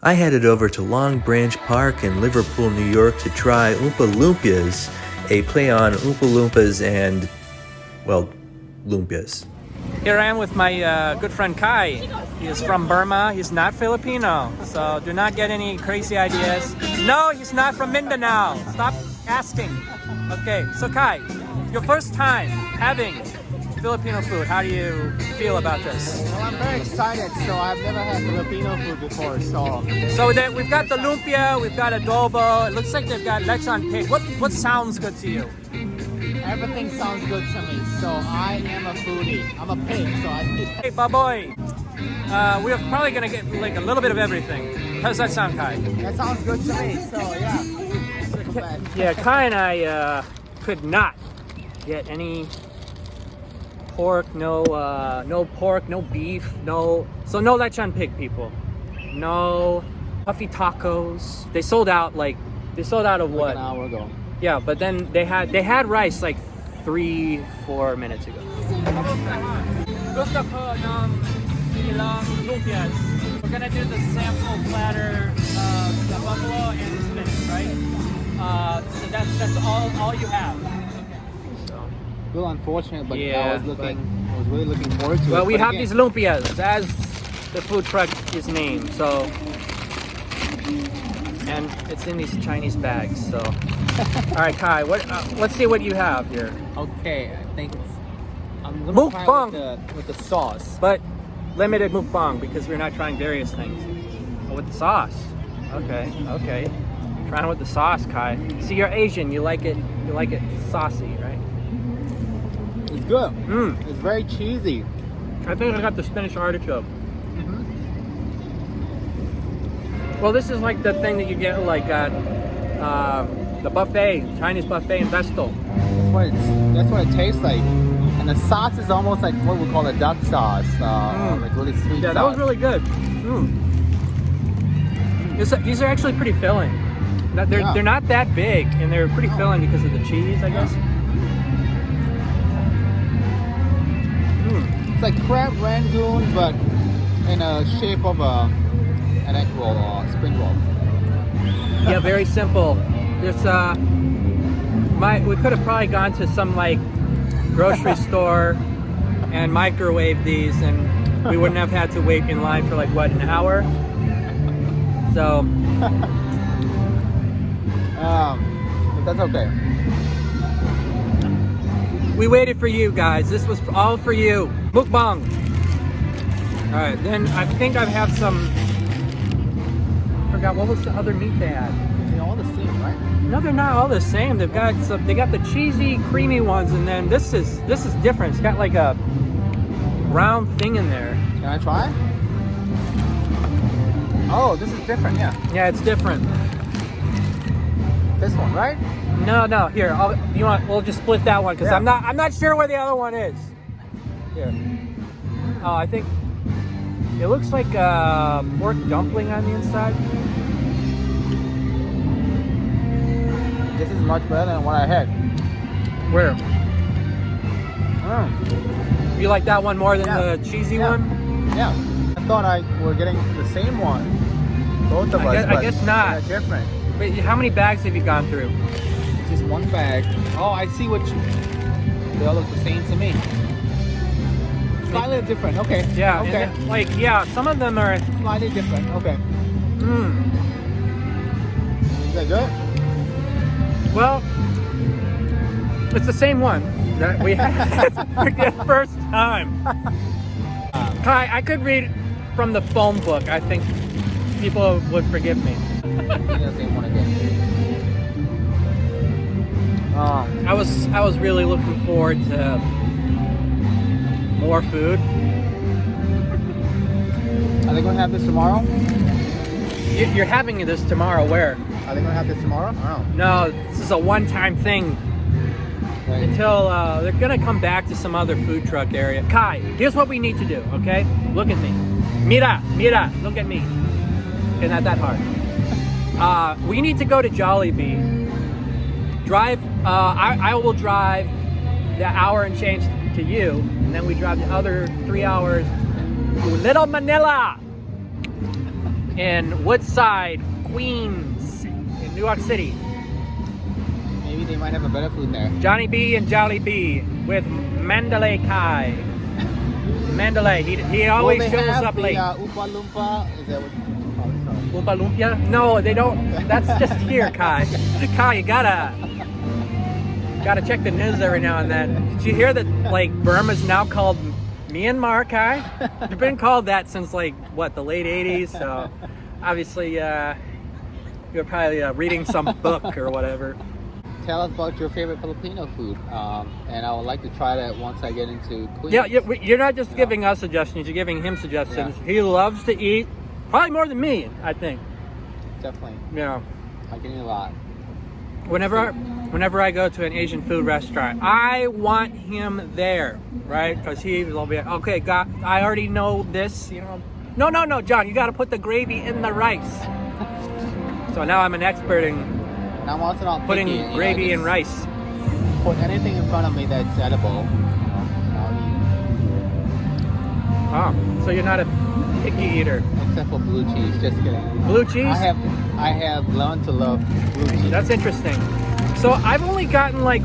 I headed over to Long Branch Park in Liverpool, New York to try Oompa Loompyas, a play on Oompa Loompas and, well, lumpias. Here I am with my good friend Khai. He is from Burma. He's not Filipino, so do not get any crazy ideas. No, he's not from Mindanao. Stop asking. Okay, so Khai, your first time having Filipino food. How do you feel about this? Well, I'm very excited. So I've never had Filipino food before. So We've got the lumpia, we've got adobo. It looks like they've got lechon pig. What sounds good to you? everything sounds good to me. So I am a foodie. I'm a pig. So I eat. Hey, baboy. We're probably gonna get like a little bit of everything. How does that sound, Khai? That sounds good to me. So yeah. Yeah, Khai and I could not get any pork, no pork, no beef, no lechon pig, people. No puffy tacos. They sold out of what? Like an hour ago. Yeah, but then they had rice like 3-4 minutes ago. Gusto ko ng ilang lumpias. We're gonna do the sample platter, the buffalo and the spinach, right? So that's all you have. So. A little unfortunate, but Yeah, I was really looking forward to it. Well, we But have again, these lumpias, as the food truck is named. So, and it's in these Chinese bags. So, all right, Khai, let's see what you have here. Okay, I think I'm gonna try Mukbang with the sauce. but limited mukbang because we're not trying various things. Oh, with the sauce. Okay. Trying with the sauce, Khai. See, you're Asian. You like it saucy, right? It's good. Mmm. It's very cheesy. I think I got the spinach artichoke. Well, this is like the thing that you get like at the buffet, Chinese buffet in Vestal. That's what it tastes like. And the sauce is almost like what we call a duck sauce, like really sweet. Yeah, sauce. that was really good. These are actually pretty filling. They're not that big, and they're pretty filling because of the cheese, I guess. It's like crab rangoon, but in a shape of an egg roll or spring roll. Yeah, very simple. There's we could have probably gone to some like grocery store and microwave these, and we wouldn't have had to wait in line for like what, an hour. So, But that's okay. we waited for you guys. This was all for you. Mukbang. All right, then I think I have some. I forgot what was the other meat they had. They're all the same, right? No, they're not all the same. They got the cheesy, creamy ones, and then this is different. It's got like a round thing in there. Can I try? Oh, this is different. Yeah, Yeah, it's different. this one, right? No. Here, we'll just split that one because Yeah. I'm not sure where the other one is. Here. Oh, I think it looks like a pork dumpling on the inside. This is much better than what I had. Where? Oh. You like that one more than Yeah. the cheesy Yeah. one? Yeah, I thought we're getting the same one. Both of us. I guess not. They're different. Wait, how many bags have you gone through? Just one bag. Oh, I see what you. They all look the same to me. Slightly different. Okay. Yeah. Okay. And some of them are. Slightly different. Okay. Is that good? Well, it's the same one that we had for the first time. Khai, I could read from the phone book. I think people would forgive me. The same one again. I was really looking forward to more food. Are they going to have this tomorrow? You're having this tomorrow. Where? Are they going to have this tomorrow? I don't No, this is a one-time thing. know. Until they're gonna come back to some other food truck area. Khai, here's what we need to do, okay? Look at me. Mira, look at me. Okay, not that hard. We need to go to Jollibee. Drive, I will drive the hour and change to you, and then we drive the other 3 hours to Little Manila. in Woodside, Queens, in New York City. Maybe they might have a better food there. Johnny B and Jolly B with Mandalay Khai. Mandalay, he always shows up late. Oompa Loompa, is that what you call it? Oompa Loompa? No, they don't. That's just here, Khai. Khai, you gotta check the news every now and then. Did you hear that, like, Burma's now called Myanmar, Khai? It's been called that since, like, what, the late 80s? So, obviously, you're probably reading some book or whatever. Tell us about your favorite Filipino food, and I would like to try that once I get into Queens. Yeah, you're not just giving us suggestions, you're giving him suggestions. Yeah. He loves to eat, probably more than me, I think. Definitely. Yeah. I can eat a lot. Whenever I go to an Asian food restaurant, I want him there, right? Because he will be, okay, I already know this, you know. No, John, you got to put the gravy in the rice. So now I'm an expert in and I'm also not putting picky, gravy in rice. Put anything in front of me that's edible. Oh, so you're not a picky eater. Except for blue cheese, just kidding. Blue cheese? I have learned to love blue cheese. That's interesting. So I've only gotten like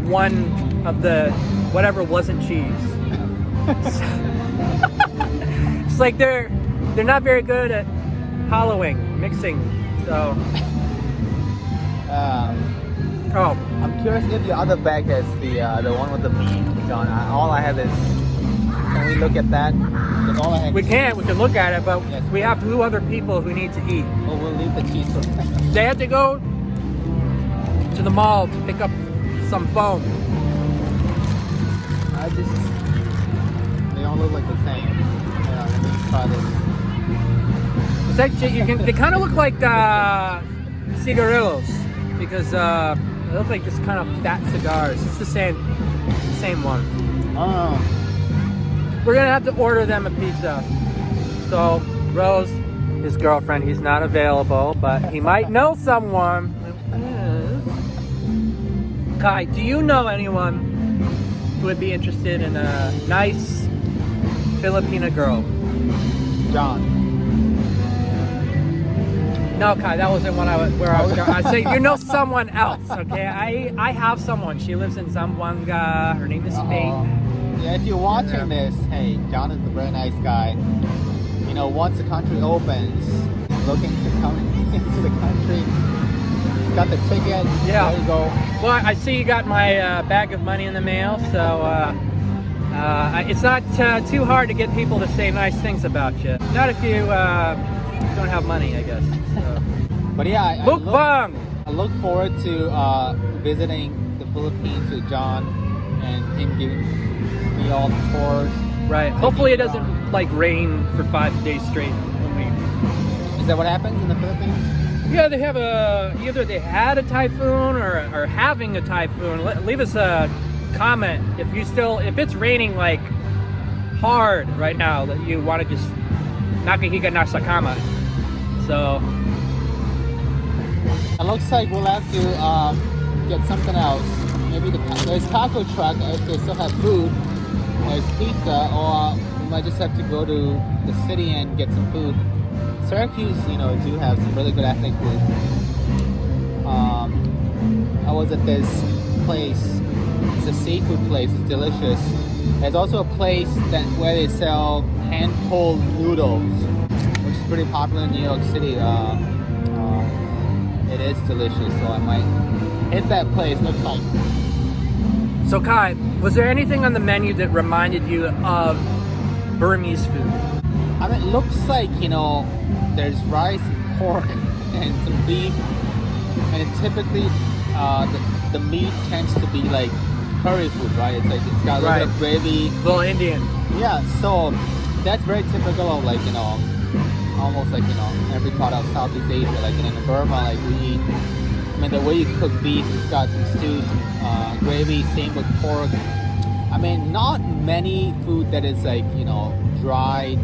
one of the whatever wasn't cheese. It's like they're not very good at mixing. So I'm curious if the other bag has the one with the meat, John. All I have is. Can we look at that? All I have we can look at it, but yes, we have 2 other people who need to eat. Well, we'll leave the cheese for them. They have to go to the mall to pick up some foam. They all look like the same. Yeah, let me try this. It's actually, they kind of look like cigarillos because they look like just kind of fat cigars. It's the same one. Oh. We're gonna have to order them a pizza. So Rose, his girlfriend, he's not available, but he might know someone. Khai, do you know anyone who would be interested in a nice Filipina girl? John. No, Khai, that wasn't where I was going. I say you know someone else, okay? I have someone. She lives in Zamboanga. Her name is Faith. Yeah, if you're watching this, hey, John is a very nice guy. You know, once the country opens, he's looking to come into the country. He's got the ticket. Yeah. There you go. Well, I see you got my bag of money in the mail, so it's not too hard to get people to say nice things about you. Not if you don't have money, I guess. So. But yeah, Mukbang! I look forward to visiting the Philippines with John and him giving me all the tours. Right. Hopefully it doesn't like rain for 5 days straight. Is that what happens in the Philippines? Yeah, they have either they had a typhoon or are having a typhoon. Leave us a comment if it's raining like hard right now that you want to just nakahiga na sa kama. So it looks like we'll have to get something else. Maybe there's taco truck if they still have food. There's pizza, or we might just have to go to the city and get some food. Syracuse, do have some really good ethnic food. I was at this place. It's a seafood place. It's delicious. There's also a place where they sell hand-pulled noodles, which is pretty popular in New York City. It is delicious, so I might hit that place. Looks like. So Khai, was there anything on the menu that reminded you of Burmese food? I mean, it looks like, there's rice and pork and some beef, and typically the meat tends to be like curry food, right? It's got a little bit of gravy. A little Indian. Yeah, so that's very typical of almost like, every part of Southeast Asia. Like in Burma, the way you cook beef, it's got some stew, some gravy, same with pork. I mean, not many food that is dried,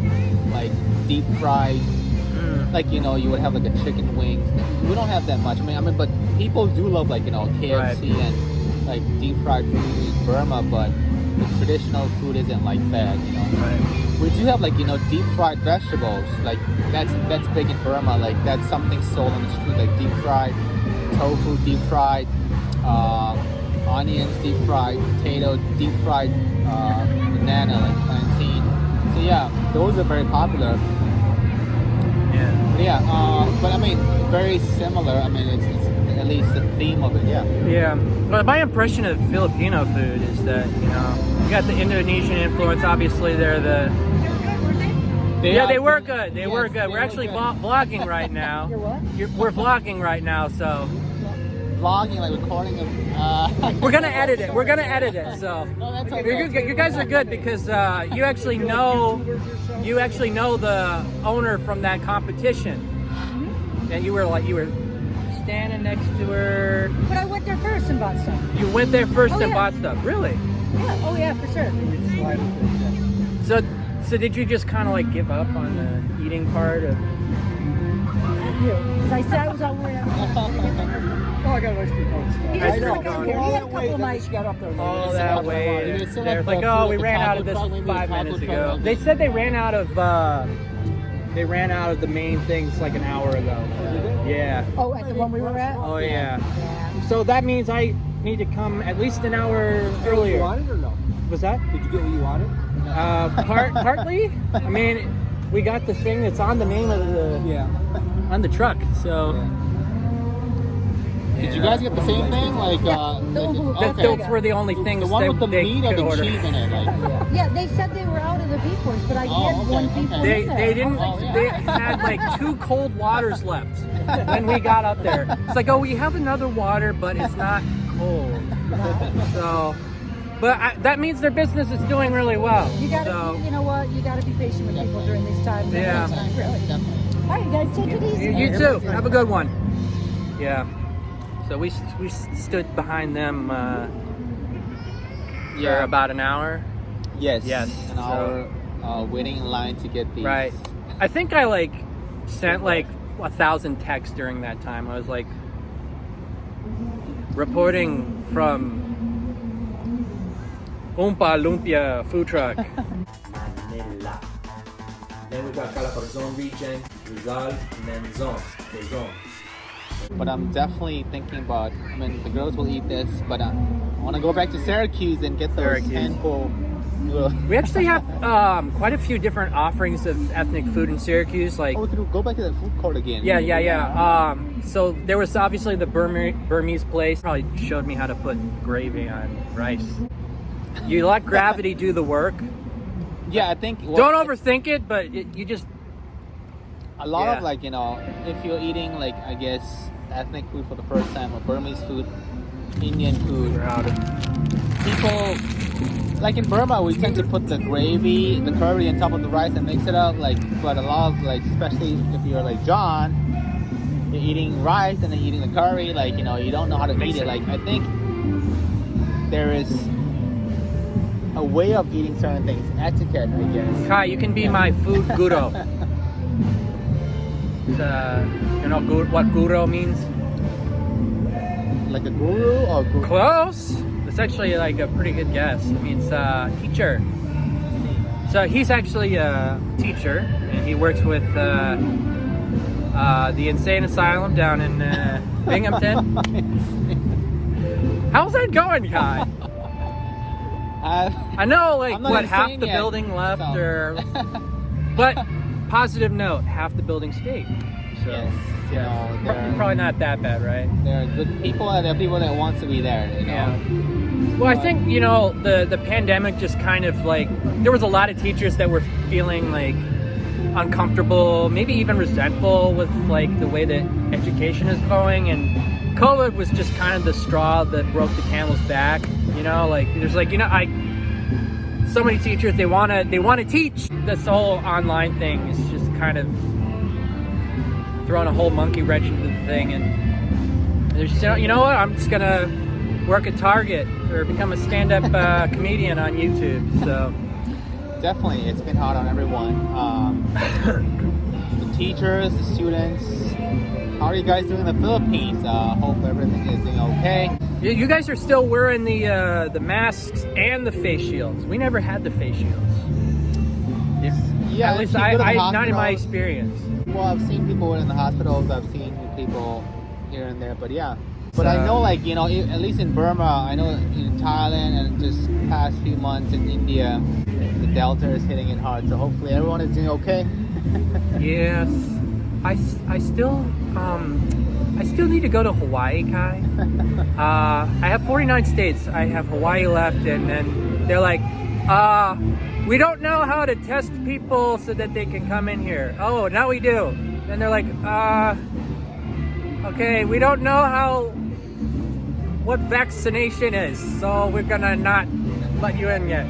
like deep fried. Like, you would have like a chicken wing. We don't have that much. I mean, but people do love KFC and like deep fried food in Burma, but the traditional food isn't like that, you know. Right. We do have like, you know, deep fried vegetables. Like that's big in Burma. Like that's something sold on the street, like deep fried tofu, deep fried onions, deep fried potato, deep fried banana, like plantain. So yeah, those are very popular. Yeah. But yeah, but I mean, very similar. I mean, it's at least the theme of it. Yeah. Yeah. Well, my impression of Filipino food is that, you know, you got the Indonesian influence. Obviously, they're the. They were good. They were good. We're actually vlogging right now. You're what? We're vlogging right now, so. Vlogging, like recording of. We're gonna edit it. We're gonna edit it. So. No, that's okay. You guys are good because you actually know the owner from that competition, and you were standing next to her. But I went there first and bought stuff. You went there first Oh, and yeah. bought stuff. Really? Yeah. Oh yeah, for sure. So did you just kind of like give up on the eating part of? Because I said I was on where. Oh, I got a nice big coat. He I just know. got down here. He had a couple of nights. Got up there. All that way. It's still They're like like, the oh, food we at the ran out of taco this truck, maybe 5 the taco minutes truck, ago. like They this. said they ran out of the main things like an hour ago. Yeah. Oh, at the one we were at. Oh yeah. Yeah. So that means I need to come at least an hour What you earlier. wanted or no? Was that? Did you get what you wanted? Partly. I mean, we got the thing that's on the name of the Yeah. on the truck. So. Did you guys get the same thing? Like, Those were the only things the one that with the they meat or could the order. cheese in it? Like, Yeah, they said they were out of the beef ones, but I Oh, had okay, one beef okay. one They in there. they didn't. Oh, yeah. They had like 2 cold waters left when we got up there. It's like, oh, we have another water, but it's not cold. So, but that means their business is doing really well. You gotta, So, you know what? You gotta be patient with people during these times. Yeah. Really. All right, guys, take it easy. you too. Have a good one. Yeah. So we stood behind them for about an hour. yes. Yes, An so- hour waiting in line to get these. Right. I think I like sent like 1,000 texts during that time. I was like reporting from Oompa Loompia food truck. Manila. Then we got Calabarzon region, Rizal, and then Zone. The Zone. But I'm definitely thinking about. I mean, the girls will eat this, but I want to go back to Syracuse and get those Syracuse. handful. We actually have quite a few different offerings of ethnic food in Syracuse. Like, Oh, we could go back to that food court again. yeah. So there was obviously the Burmese place. Probably showed me how to put gravy on rice. You let gravity do the work. Yeah, I think. Don't overthink it, but you just. A lot Yeah. of like, you know, if you're eating like, I guess, ethnic food for the first time, or Burmese food, Indian food, We're out of. people like in Burma we tend to put the gravy, the curry on top of the rice and mix it up. Like, but a lot of like, especially if you're like John, you're eating rice and then eating the curry. Like, you know, you don't know how to Mix eat it. it. Like, I think there is a way of eating certain things, etiquette, I guess. Khai, you can be my food guru. You know what guru means? Like a guru or guru? Close. It's actually like a pretty good guess. It means teacher. So he's actually a teacher, and he works with the insane asylum down in Binghamton. How's that going, Khai? I know, like, I'm not what, half insane the yet, building left, so. or but positive note, half the building stayed. So Yes, you know, they're- probably not that bad, right? There are good people and there are people that want to be there, you know. Yeah. Well, I think, you know, the pandemic just kind of like, there was a lot of teachers that were feeling like uncomfortable, maybe even resentful with like the way that education is going, and COVID was just kind of the straw that broke the camel's back. You know, like there's like, you know, so many teachers, they want to teach. This whole online thing is just kind of throwing a whole monkey wrench into the thing, and there's just, you know what, I'm just gonna work at Target or become a stand-up comedian on YouTube. So Definitely, it's been hard on everyone. The teachers, the students. How are you guys doing in the Philippines? Hope everything is doing okay. You guys are still wearing the masks and the face shields. We never had the face shields. Yeah, At least if you go to the not in my hospitals- experience. Well, I've seen people in the hospitals. I've seen people here and there, but yeah. But I know, like, you know, at least in Burma, I know in Thailand and just past few months in India, the Delta is hitting it hard. So hopefully everyone is doing okay. Yes, I still need to go to Hawaii, Kai. I have 49 states. I have Hawaii left, and then they're like, we don't know how to test people so that they can come in here. Oh, now we do. And they're like, okay, we don't know what vaccination is, so we're gonna not let you in yet.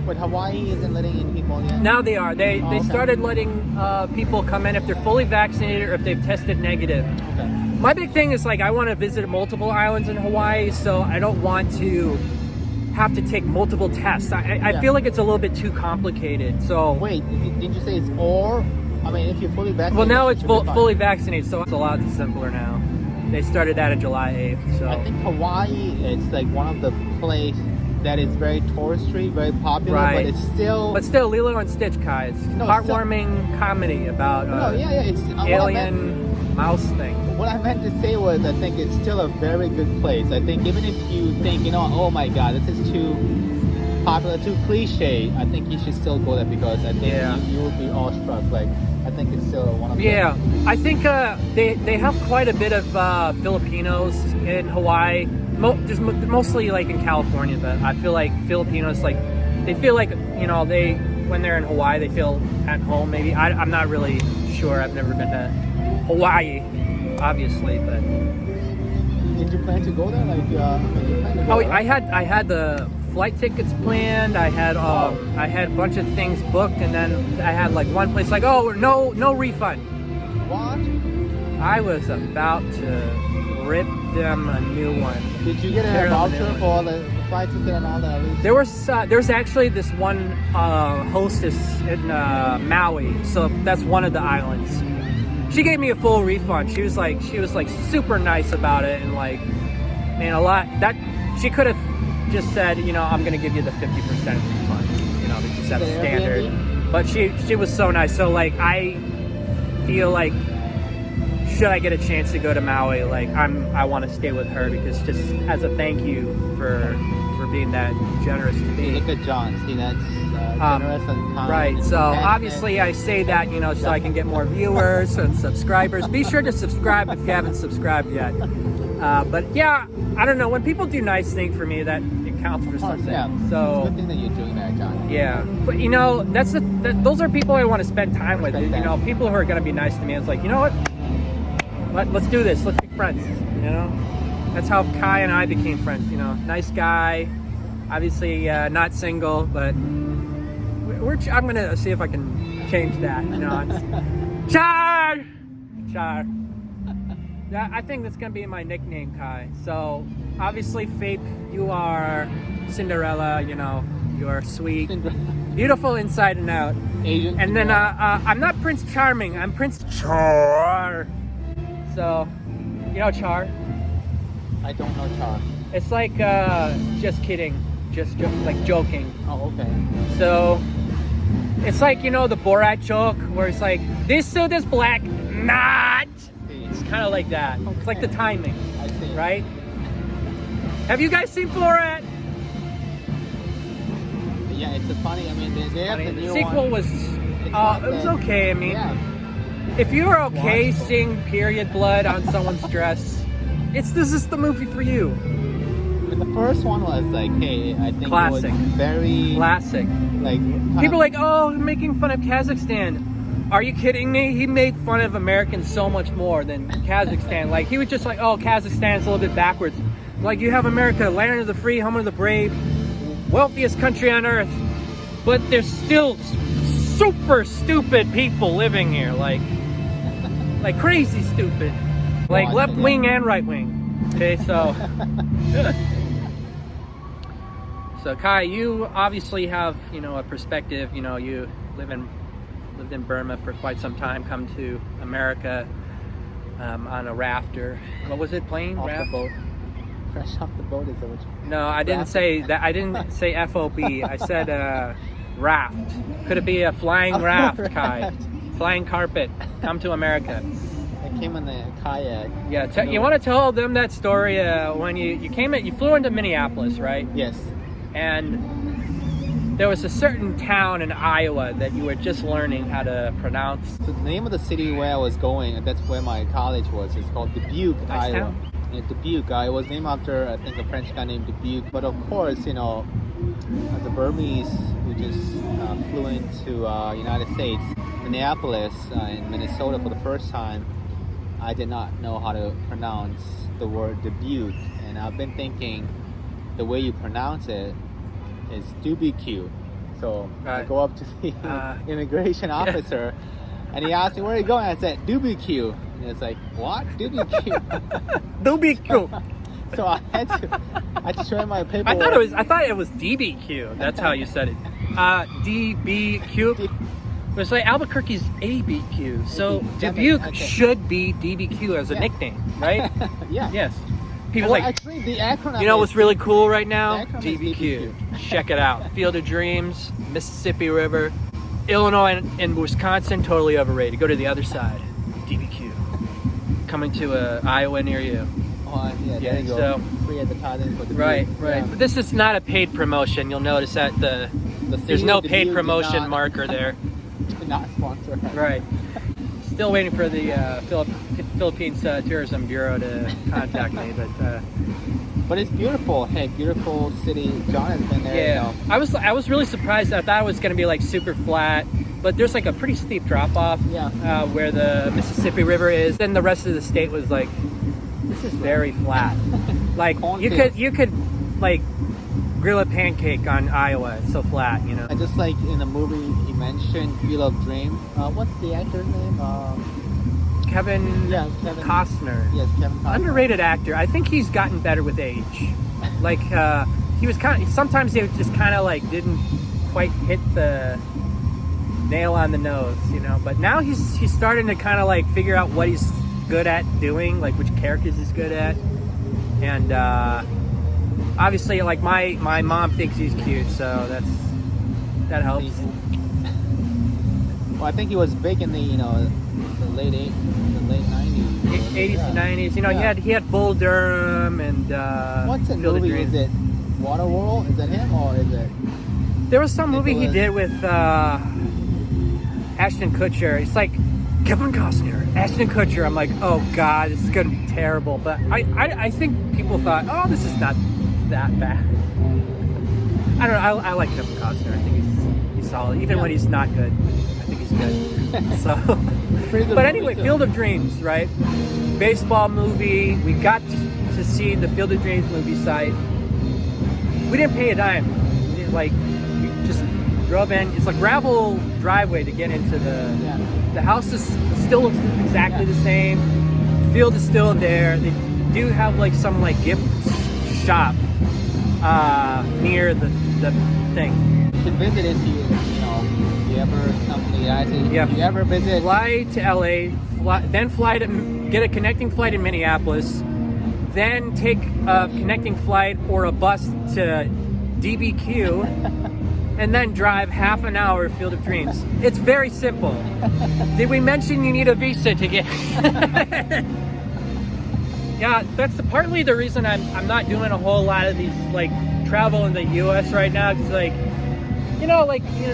But Hawaii isn't letting in people yet. Now they are. They okay. started letting people come in if they're fully vaccinated or if they've tested negative. Okay. My big thing is, like, I want to visit multiple islands in Hawaii, so I don't want to have to take multiple tests. I feel like it's a little bit too complicated. So Wait, did you say it's or? I mean, if you're fully vaccinated. well, now it's it should be fine. fully vaccinated, so it's a lot simpler now. They started that on July 8th. So I think Hawaii is like one of the places that is very touristy, very popular, Right. but it's still. But still, Lilo and Stitch, Kai. It's No, heartwarming comedy about It's alien mouse thing. What I meant to say was, I think it's still a very good place. I think even if you think, you know, oh my God, this is too popular, too cliche, I think you should still go there because I think you will be awestruck. Like, I think it's still one of the. Yeah, I think they have quite a bit of Filipinos in Hawaii. Just mostly like in California, but I feel like Filipinos, like, they feel like, you know, when they're in Hawaii, they feel at home. Maybe I'm not really sure. I've never been to Hawaii, obviously, but. Did you plan to go there? Like, you plan to go Oh, there? I had the flight tickets planned. I had a bunch of things booked, and then I had like one place like, oh, no refund. What? I was about to rip them a new one. Did you get Tear a them a new voucher one. for all the flight ticket and all that? At least? There's actually this one hostess in Maui, so that's one of the islands. She gave me a full refund. She was like super nice about it, and like, man, a lot that she could have just said, you know, I'm gonna give you the 50% refund, you know, because that's The standard. Airbnb? But she was so nice. So like, I feel like, should I get a chance to go to Maui, like I want to stay with her because just as a thank you for being that generous to See, me. look at John. See, that's generous and kind. Right, and so compassionate. obviously I say that, you know, so I can get more viewers and subscribers. Be sure to subscribe if you haven't subscribed yet. But yeah, I don't know, when people do nice things for me, that it counts for something. Yeah, it's a So good thing that you're doing that, John. yeah, but you know, those are people I want to spend time with. Respect You know, that. people who are going to be nice to me. It's like, you know what? Let's do this. Let's be friends. You know, that's how Khai and I became friends. You know, nice guy. Obviously, not single, but I'm gonna see if I can change that. You know, Char. Yeah, I think that's gonna be my nickname, Khai. So obviously, Faith, you are Cinderella. You know, you are sweet, beautiful inside and out. Asian. And then I'm not Prince Charming. I'm Prince Char. So, you know Char? I don't know Char. It's like just kidding, like joking. Oh, okay. So it's like, you know, the Borat joke where it's like, this suit is black, not. It's kind of like that. It's like the timing, I see. right? Have you guys seen Borat? Yeah, it's a funny. I mean, they have the The new sequel one. was, not it was bad. okay. I mean, Yeah. if you are okay seeing period blood on someone's dress, this is the movie for you. But the first one was like, hey, I think Classic. it was very Classic. like People are like, oh, making fun of Kazakhstan. Are you kidding me? He made fun of Americans so much more than Kazakhstan. Like, he was just like, oh, Kazakhstan's a little bit backwards. Like, you have America, land of the free, home of the brave, wealthiest country on earth, but there's still super stupid people living here, like crazy stupid, like Well, left yeah. wing and right wing. Okay, so so Khai, you obviously have, you know, a perspective. You know, you live in lived in Burma for quite some time, come to America on a rafter. What was it, plane? Off Raft? the boat. Fresh off the boat is that what you... No, I didn't Raft? say that. I didn't say FOB. I said raft. Could it be a flying raft, Khai? Raft. Flying carpet. Come to America. I came in the kayak. Yeah, you want to tell them that story when you flew into Minneapolis, right? Yes. And there was a certain town in Iowa that you were just learning how to pronounce. So the name of the city where I was going, and that's where my college was, it's called Dubuque, Nice Iowa. town. Yeah, Dubuque. It was named after, I think, a French guy named Dubuque. But of course, you know, as a Burmese who just flew into United States, Minneapolis, in Minnesota for the first time, I did not know how to pronounce the word Dubuque. And I've been thinking the way you pronounce it is Dubuque. So I Right. go up to the immigration officer and he asked me, where are you going? I said, Dubuque. And it's like, what? Dubuque. DBQ. So I had to show him my paperwork. I thought it was DBQ. That's how you said it. DBQ. It's like Albuquerque's ABQ. So Dubuque Okay. should be DBQ as a Yeah. nickname, right? Yeah. Yes. People Well, like, actually, the acronym you know what's is really cool right now? The acronym is DBQ. Check it out. Field of Dreams, Mississippi River, Illinois and Wisconsin, totally overrated. Go to the other side. DBQ. Coming to Iowa near you. Oh, yeah, Yeah, there you go. so- Free advertising for the Right, Dubuque. right. Yeah. But this is not a paid promotion. You'll notice that there's CEO no of paid Dubuque promotion did not- marker there. did not sponsor. Right. Still waiting for the Philippines Tourism Bureau to contact me, But it's beautiful. Hey, beautiful city. John has been there. yeah. You know. I was really surprised. I thought it was going to be like super flat, but there's like a pretty steep drop off Yeah. where the Mississippi River is. Then the rest of the state was like, this is very flat. Like Cornfields. you could like grill a pancake on Iowa. It's so flat, you know. I just like in the movie he mentioned Field of Dream. What's the actor's name? Kevin Kevin Costner. Yes, Kevin Costner. Underrated actor. I think he's gotten better with age. Like he was sometimes he just kind of like didn't quite hit the nail on the nose, you know. But now he's starting to kind of like figure out what he's good at doing, like which characters he's good at, and obviously like my mom thinks he's cute, so that helps. Well, I think he was big in the the late 90s. 80s Yeah. to 90s, you know. Yeah. He had Bull Durham and What's the Field of movie? Dreams. Is it Waterworld? Is that him or is it? There was some movie he Nicholas- did with Ashton Kutcher. It's like Kevin Costner, Ashton Kutcher. I'm like, oh god, this is gonna be terrible. But I think people thought, oh, this is not that bad. I don't know. I like Kevin Costner. I think he's solid, even when he's not good. I think he's good. So, Pretty good but movie, anyway, too. Field of Dreams, right? Baseball movie. We got to see the Field of Dreams movie site. We didn't pay a dime. We didn't, we just drove in. It's a gravel driveway to get into the house is still looks exactly the same. The field is still there. They do have like some like gift shop near the thing. You should visit if you ever come to the United States. Yeah. If you ever visit. Fly to LA, then get a connecting flight in Minneapolis, then take a connecting flight or a bus to DBQ, and then drive half an hour to Field of Dreams. It's very simple. Did we mention you need a visa to get? Yeah, that's partly the reason I'm not doing a whole lot of these like travel in the U.S. right now. Because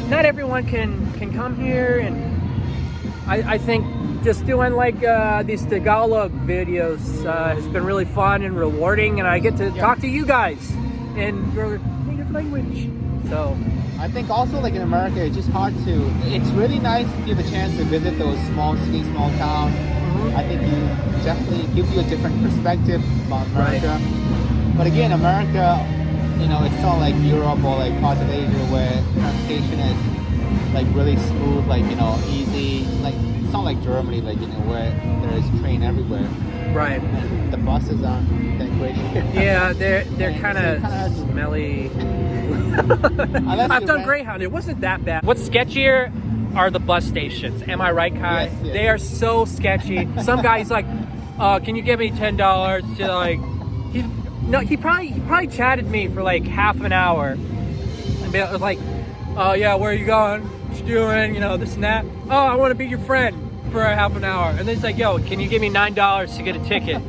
not everyone can come here, and I think just doing like these Tagalog videos has been really fun and rewarding, and I get to talk to you guys in your native language. So I think also like in America, it's just hard to. It's really nice if you have a chance to visit those small cities, small town. I think you definitely gives you a different perspective about America. But again, America, it's not like Europe or like parts of Asia where transportation is like really smooth, like easy. Like it's not like Germany, like where there is train everywhere. right, And the buses aren't that great here. yeah, they're And kind so you of kinda have to- smelly. Unless I've you done rent- Greyhound. It wasn't that bad. What's sketchier, are the bus stations. Am I right, Kai? Yes, yes. They are so sketchy. Some guy's like, can you give me $10 to like, he probably chatted me for like half an hour. And it was like, oh yeah, where are you going? What you doing? You know, this and that. Oh, I want to be your friend for a half an hour. And then he's like, yo, can you give me $9 to get a ticket?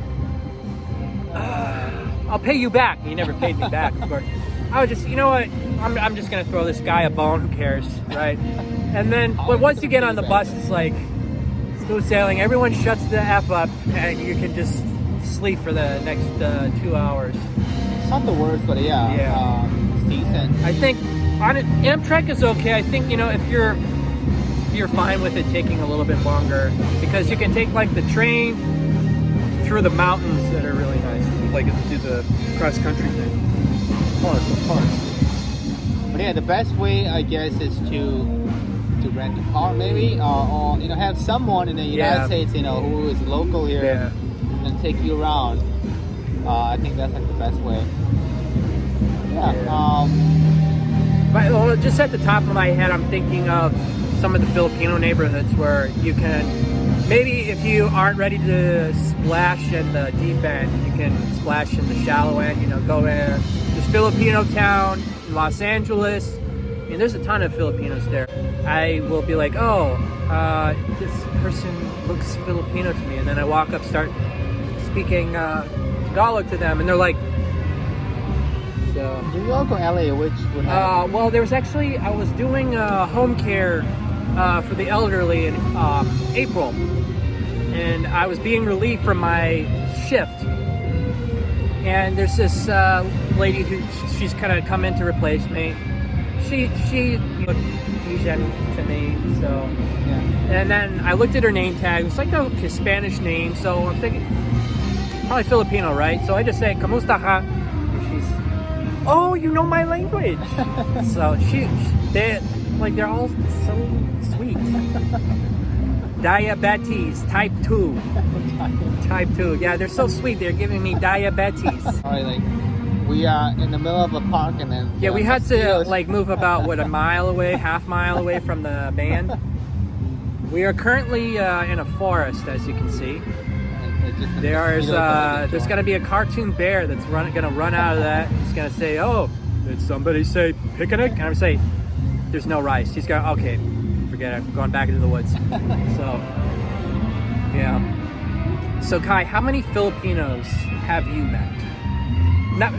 I'll pay you back. He never paid me back, of course. I was just, you know what? I'm just gonna throw this guy a bone. Who cares, right? And then, but once you get on the bus, it's like smooth sailing. Everyone shuts the f up, and you can just sleep for the next 2 hours. It's not the worst, but yeah. It's decent. I think on it, Amtrak is okay. I think, you know, if you're fine with it taking a little bit longer, because you can take like the train through the mountains that are really nice. Like do the cross country thing. Of course. But yeah, the best way, I guess, is to rent a car, maybe, or you know, have someone in the United States, you know, who is local here, and take you around. I think that's like the best way. But well, just at the top of my head, I'm thinking of some of the Filipino neighborhoods where you can, maybe if you aren't ready to splash in the deep end, you can splash in the shallow end, you know, go there. There's Filipino town in Los Angeles, and there's a ton of Filipinos there. I will be like, oh, this person looks Filipino to me, and then I walk up, start speaking Tagalog to them, and they're like, so. New York or LA, which would have? Well, there was actually, I was doing home care for the elderly in April, and I was being relieved from my shift, and there's this lady who she's kind of come in to replace me. She looked Asian to me, so yeah. And then I looked at her name tag. It's like a Spanish name, so I'm thinking probably Filipino, right? So I just say "Kamusta ka?" And she's, oh, you know my language. So they're all so sweet. Diabetes type 2. Type 2. Yeah, they're so sweet. They're giving me diabetes. All right, like we are in the middle of a park, and then yeah, we had to like move about a mile away, half mile away from the band. We are currently in a forest, as you can see. There's going to be a cartoon bear that's going to run out of that. He's going to say, "Oh, did somebody say picnic?" And I'm say, "There's no rice." He's going, "Okay, forget it. I'm going back into the woods." So, yeah. So Kai, how many Filipinos have you met?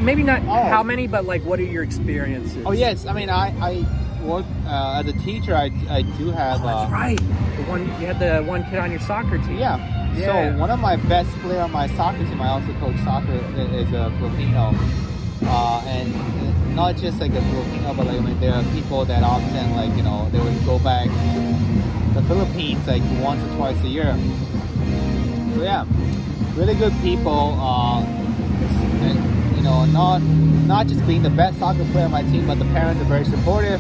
Maybe not how many, but like, what are your experiences? Oh yes, I mean, I work as a teacher. I do have. Oh, that's right. You had the one kid on your soccer team. Yeah. So one of my best players on my soccer team, I also coach soccer, is a Filipino, and not just like a Filipino, but like, I mean, there are people that often, like, you know, they would go back to the Philippines like once or twice a year. So yeah, really good people. And, you know, not just being the best soccer player on my team, but the parents are very supportive.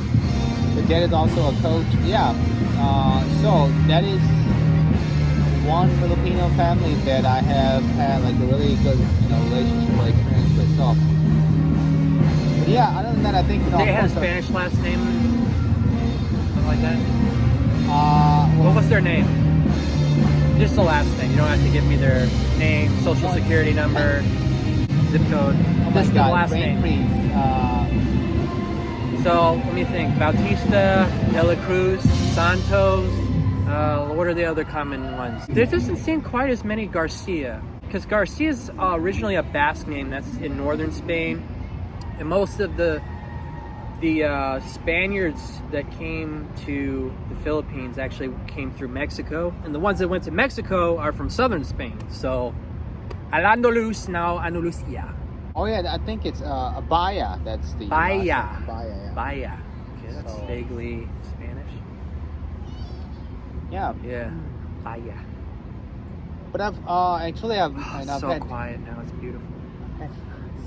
The dad is also a coach. Yeah. So that is one Filipino family that I have had like a really good, you know, relationship or experience with. So, but yeah, other than that, I think, you know, they had a Spanish last name, something like that. What was their name? Just the last name. You don't have to give me their name, social security number, zip code. Just the last name. So let me think. Bautista, De La Cruz, Santos. What are the other common ones? There doesn't seem quite as many Garcia, because Garcia is originally a Basque name that's in northern Spain, and most of the Spaniards that came to the Philippines actually came through Mexico, and the ones that went to Mexico are from southern Spain. So Al-Andalus, now Andalusia. Oh yeah, I think it's Abaya. That's the Baya. Baya. Baya. Okay, that's vaguely Spanish. Yeah. Yeah. Baya. But I've so had, quiet now. It's beautiful.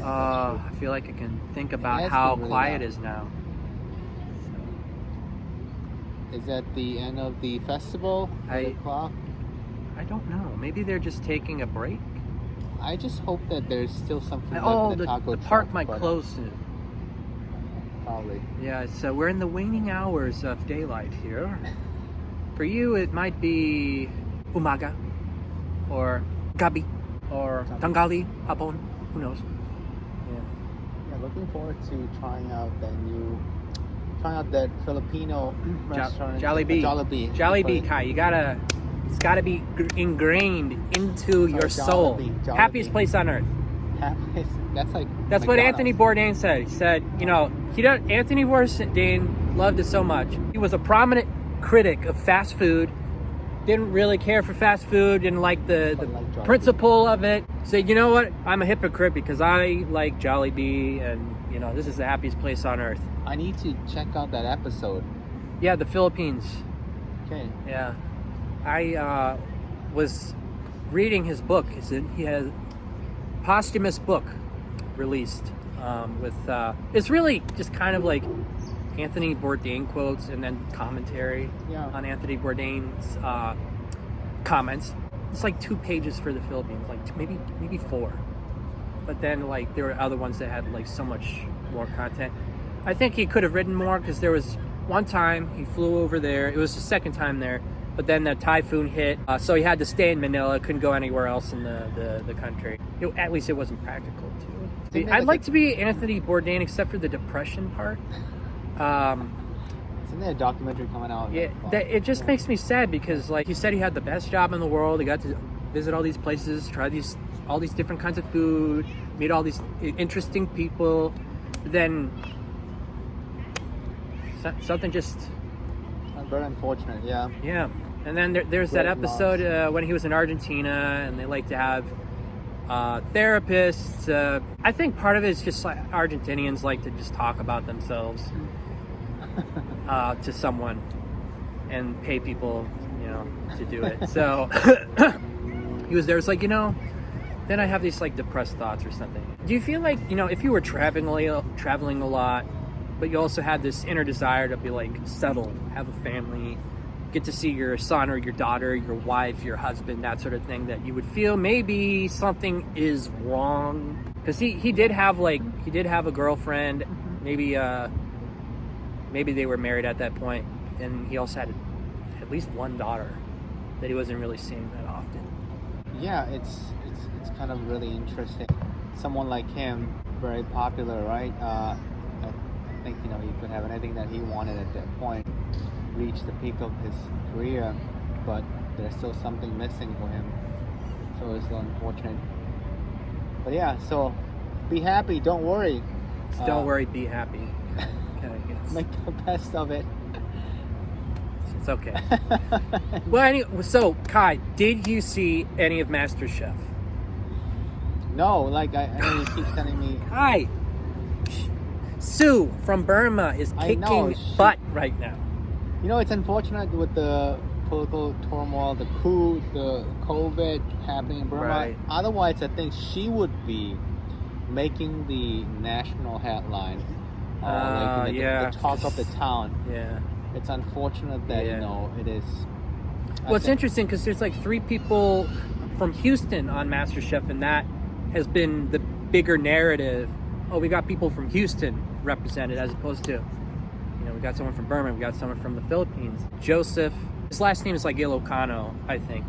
I feel like I can think about how really quiet it is now. So. Is that the end of the festival? I don't know. Maybe they're just taking a break. I just hope that there's still something. The park might close soon. Probably. Yeah. So we're in the waning hours of daylight here. For you, it might be umaga, or gabi, or tanghali, hapon. Who knows? Yeah, looking forward to trying out that Filipino restaurant. Jollibee. Jollibee. Kai, it's gotta be ingrained into your soul. Jollibee. Happiest place on earth. That's like That's what McDonald's. Anthony Bourdain said. He said, Anthony Bourdain loved it so much. He was a prominent critic of fast food. Didn't really care for fast food. Didn't like the Jollibee. principle of it. Said, you know what? I'm a hypocrite because I like Jollibee, and this is the happiest place on earth. I need to check out that episode. Yeah, the Philippines. Okay. Yeah, I was reading his book. He has a posthumous book released with it's really just kind of like Anthony Bourdain quotes and then commentary on Anthony Bourdain's comments. It's like 2 pages for the Philippines, like maybe 4. But then like there were other ones that had like so much more content. I think he could have written more because there was one time he flew over there. It was the second time there, but then the typhoon hit, so he had to stay in Manila. Couldn't go anywhere else in the country. At least it wasn't practical to. I'd like to be Anthony Bourdain, except for the depression part. Isn't there a documentary coming out? Yeah, it just makes me sad because like he said, he had the best job in the world. He got to visit all these places, try all these different kinds of food, meet all these interesting people. Then something just very unfortunate. Yeah. And then there's that episode when he was in Argentina, and they like to have therapists. I think part of it is just like Argentinians like to just talk about themselves to someone and pay people to do it. So he was there. It's like, then I have these like depressed thoughts or something. Do you feel like, if you were traveling a lot, but you also had this inner desire to be like settled, have a family, get to see your son or your daughter, your wife, your husband, that sort of thing, that you would feel maybe something is wrong? Because he did have a girlfriend, maybe they were married at that point, and he also had at least one daughter that he wasn't really seeing that often. Yeah, it's kind of really interesting. Someone like him, very popular, right? I think he could have anything that he wanted at that point, reach the peak of his career, but there's still something missing for him. So it's so unfortunate. But yeah, so be happy, don't worry. Don't worry, be happy. Make the best of it. It's okay. Well, anyway, so Khai, did you see any of MasterChef? No, like I know you keep telling me. Khai, Sue from Burma is kicking butt right now. It's unfortunate with the political turmoil, the coup, the COVID happening in Burma. Right. Otherwise, I think she would be making the national headline. The talk of the town. Yeah. It's unfortunate that, it is. Well, it's interesting because there's like 3 people from Houston on MasterChef, and that has been the bigger narrative. Oh, we got people from Houston represented, as opposed to, we got someone from Burma, we got someone from the Philippines. Joseph, his last name is like Ilocano, I think,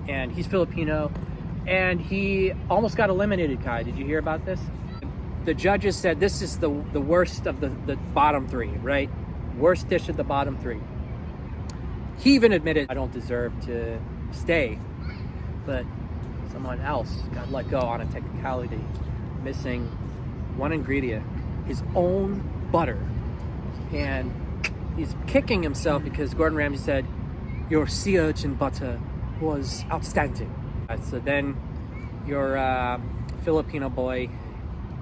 and he's Filipino, and he almost got eliminated, Khai. Did you hear about this? The judges said this is the worst of the bottom 3, right? Worst dish of the bottom 3. He even admitted, I don't deserve to stay, but someone else got let go on a technicality, missing one ingredient, his own butter. And he's kicking himself because Gordon Ramsay said, your sea urchin butter was outstanding. So then your Filipino boy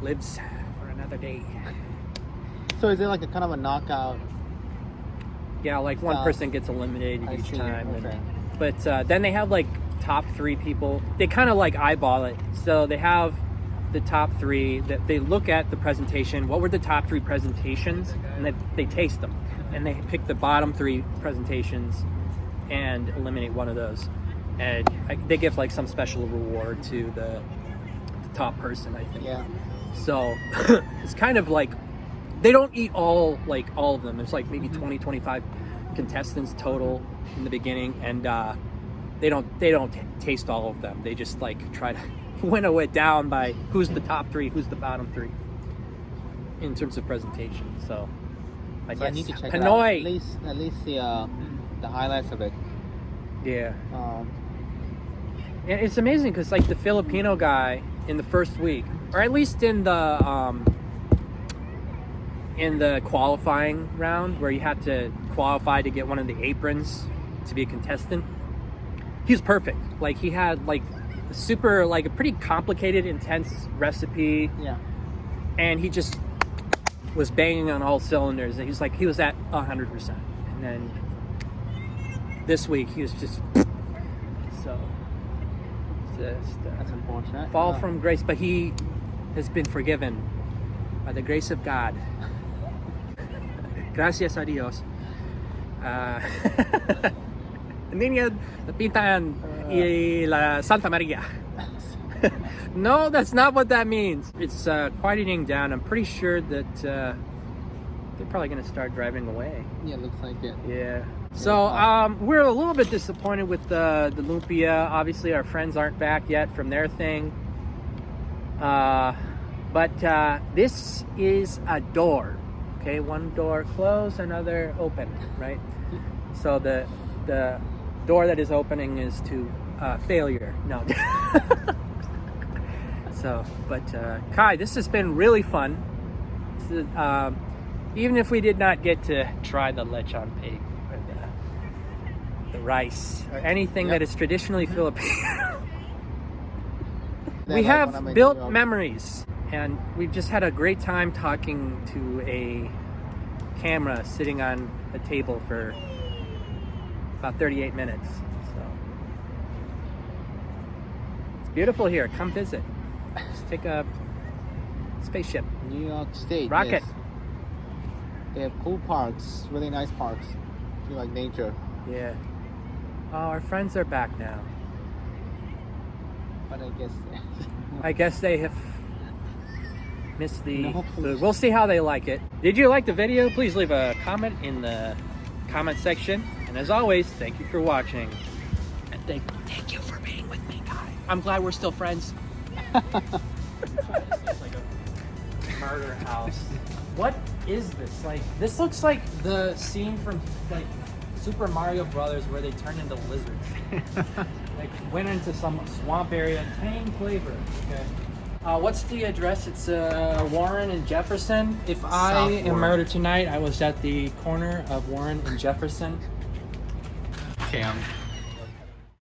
lives for another day. So is it like a kind of a knockout? Yeah, like one person gets eliminated each time. Okay. But then they have like top 3 people. They kind of like eyeball it. So they have the top 3 that they look at the presentation. What were the top 3 presentations? And they taste them. And they pick the bottom 3 presentations and eliminate one of those. And they give like some special reward to the top person, I think. Yeah. So it's kind of like they don't eat all of them. There's like maybe 20, 25 contestants total in the beginning, and they don't taste all of them. They just like try to winnow it down by who's the top 3, who's the bottom 3 in terms of presentation. So I So I guess need to check it out. Hanoi. At least the highlights of it. Yeah. Um, And it's amazing because like the Filipino guy in the first week, or at least in the qualifying round where you had to qualify to get one of the aprons to be a contestant, he was perfect. Like he had like a pretty complicated, intense recipe, yeah. and he just was banging on all cylinders. And he was at 100%. And then this week he was just so. That's unfortunate. Fall from grace, but he has been forgiven by the grace of God. Gracias a Dios. Niña Pintan y la Santa Maria. No, that's not what that means. It's quieting down. I'm pretty sure that they're probably going to start driving away. Yeah, looks like it. Yeah. So we're a little bit disappointed with the lumpia. Obviously, our friends aren't back yet from their thing. But this is a door. Okay, one door closed, another open, right? So the door that is opening is to failure. No. So, but Khai, this has been really fun. This is, even if we did not get to try the lechon pig or the rice or anything that is traditionally Filipino, we have built memories, and we've just had a great time talking to a camera sitting on a table for about 38 minutes. So it's beautiful here. Come visit. Just take a spaceship. New York State. Rocket. Yes. They have cool parks, really nice parks. If you like nature. Yeah. Oh, our friends are back now. But I guess they have missed the No, food. We'll see how they like it. Did you like the video? Please leave a comment in the comment section. And as always, thank you for watching. And thank you for being with me, Khai. I'm glad we're still friends. It's like a murder house. What is this? Like, this looks like the scene from like Super Mario Brothers where they turn into lizards. Like went into some swamp area. Tang flavor. Okay. What's the address? It's Warren and Jefferson. If I am murdered tonight, I was at the corner of Warren and Jefferson. Okay,